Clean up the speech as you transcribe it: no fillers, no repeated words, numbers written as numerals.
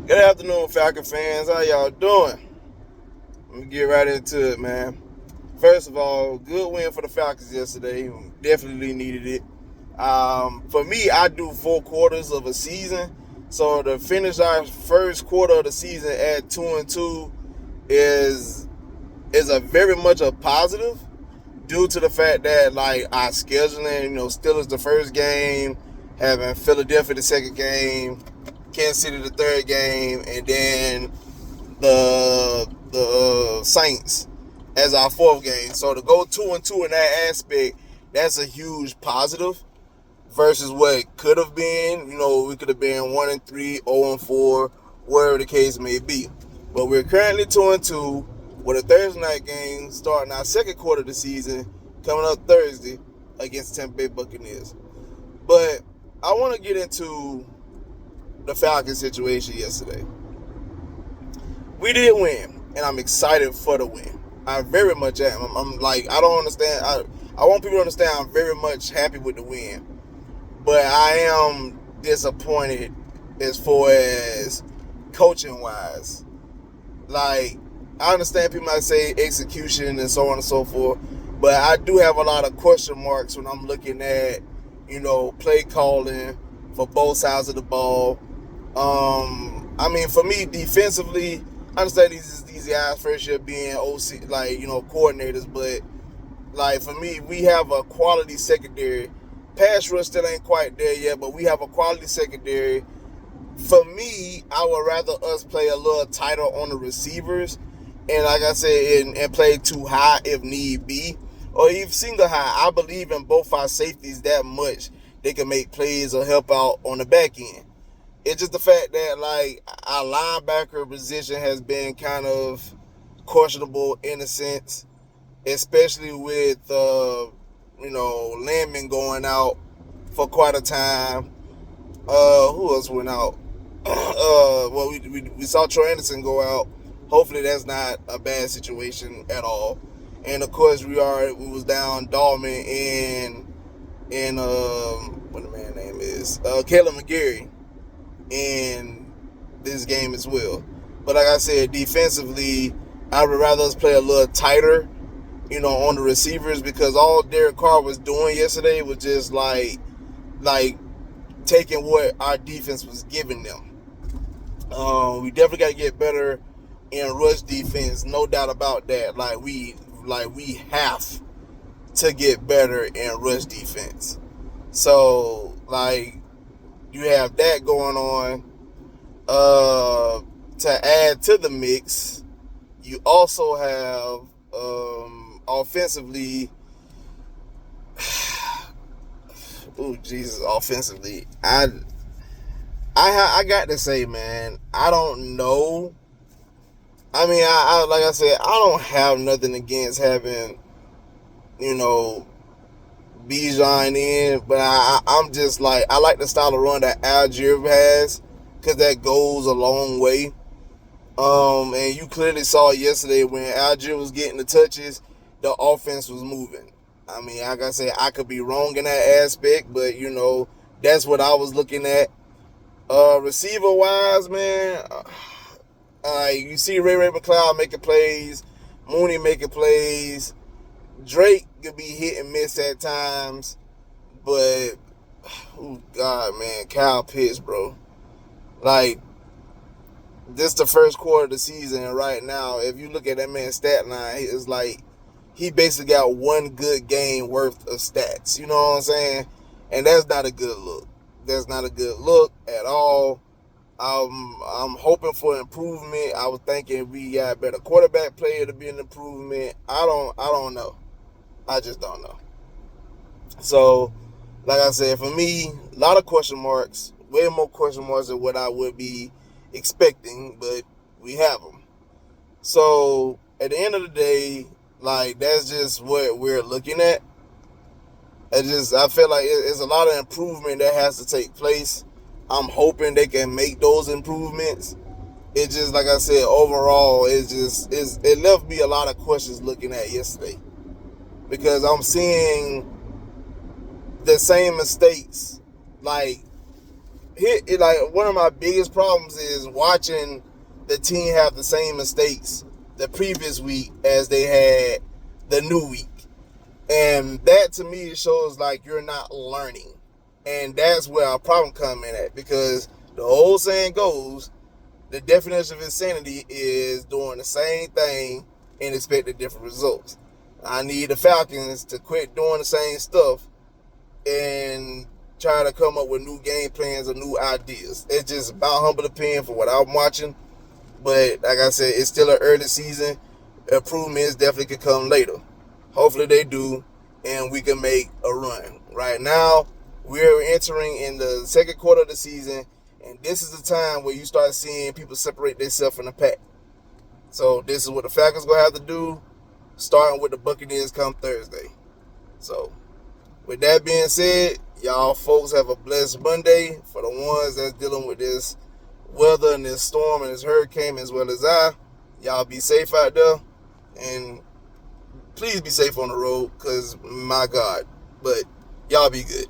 Good afternoon, Falcon fans. How y'all doing? Let me get right into it, man. First of all, good win for the Falcons yesterday. Definitely needed it. For me, I do 4 quarters of a season, so to finish our first quarter of the season at 2-2 is a very much a positive due to the fact that like our scheduling, still is the first game, having Philadelphia the second game, Kansas City the third game, and then the Saints as our fourth game. So to go 2-2 in that aspect, that's a huge positive versus what it could have been. We could have been 1-3, 0-4, whatever the case may be. But we're currently 2-2 with a Thursday night game starting our second quarter of the season coming up Thursday against the Tampa Bay Buccaneers. But I want to get into the Falcons situation yesterday. We did win, and I'm excited for the win. I very much am. I'm like, I don't understand. I want people to understand I'm very much happy with the win. But I am disappointed as far as coaching wise. Like, I understand people might say execution and so on and so forth, but I do have a lot of question marks when I'm looking at, play calling for both sides of the ball. For me, defensively, I understand these guys first year being OC, coordinators, but like for me, we have a quality secondary. Pass rush still ain't quite there yet, but we have a quality secondary. For me, I would rather us play a little tighter on the receivers, and like I said, and play too high if need be, or even single high. I believe in both our safeties that much they can make plays or help out on the back end. It's just the fact that like our linebacker position has been kind of questionable in a sense, especially with Landman going out for quite a time. Who else went out? We saw Troy Anderson go out. Hopefully that's not a bad situation at all. And of course we was down Dahlman and what the man name is Caleb McGarry in this game as well. But like I said, defensively, I would rather us play a little tighter, on the receivers, because all Derek Carr was doing yesterday was just like taking what our defense was giving them. We definitely got to get better in rush defense, no doubt about that. We have to get better in rush defense. So you have that going on. To add to the mix, you also have offensively. Ooh, Jesus! Offensively, I got to say, man, I don't know. I like I said, I don't have nothing against having, Bijan in, but I'm just like, I like the style of run that Algier has, because that goes a long way. And you clearly saw yesterday when Algier was getting the touches, the offense was moving. Like I said, I could be wrong in that aspect, but that's what I was looking at. Receiver wise, man, you see Ray McLeod making plays, Mooney making plays. Drake could be hit and miss at times, but oh God, man, Kyle Pitts, bro. Like, this the first quarter of the season, and right now, if you look at that man's stat line, it's like he basically got one good game worth of stats. You know what I'm saying? And that's not a good look. That's not a good look at all. I'm hoping for improvement. I was thinking we got better quarterback play to be an improvement. I don't know. I just don't know. So, like I said, for me, a lot of question marks. Way more question marks than what I would be expecting, but we have them. So, at the end of the day, that's just what we're looking at. I feel like it's a lot of improvement that has to take place. I'm hoping they can make those improvements. It just, like I said, overall, it left me a lot of questions looking at yesterday, because I'm seeing the same mistakes. Like, like one of my biggest problems is watching the team have the same mistakes the previous week as they had the new week. And that to me shows like you're not learning. And that's where our problem come in at, because the old saying goes, the definition of insanity is doing the same thing and expecting different results. I need the Falcons to quit doing the same stuff and try to come up with new game plans or new ideas. It's just about humble opinion for what I'm watching. But like I said, it's still an early season. Improvements definitely could come later. Hopefully they do, and we can make a run. Right now, we're entering in the second quarter of the season, and this is the time where you start seeing people separate themselves from the pack. So this is what the Falcons going to have to do, starting with the Buccaneers come Thursday. So with that being said, y'all folks have a blessed Monday. For the ones that's dealing with this weather and this storm and this hurricane as well as y'all be safe out there. And please be safe on the road, because my God. But y'all be good.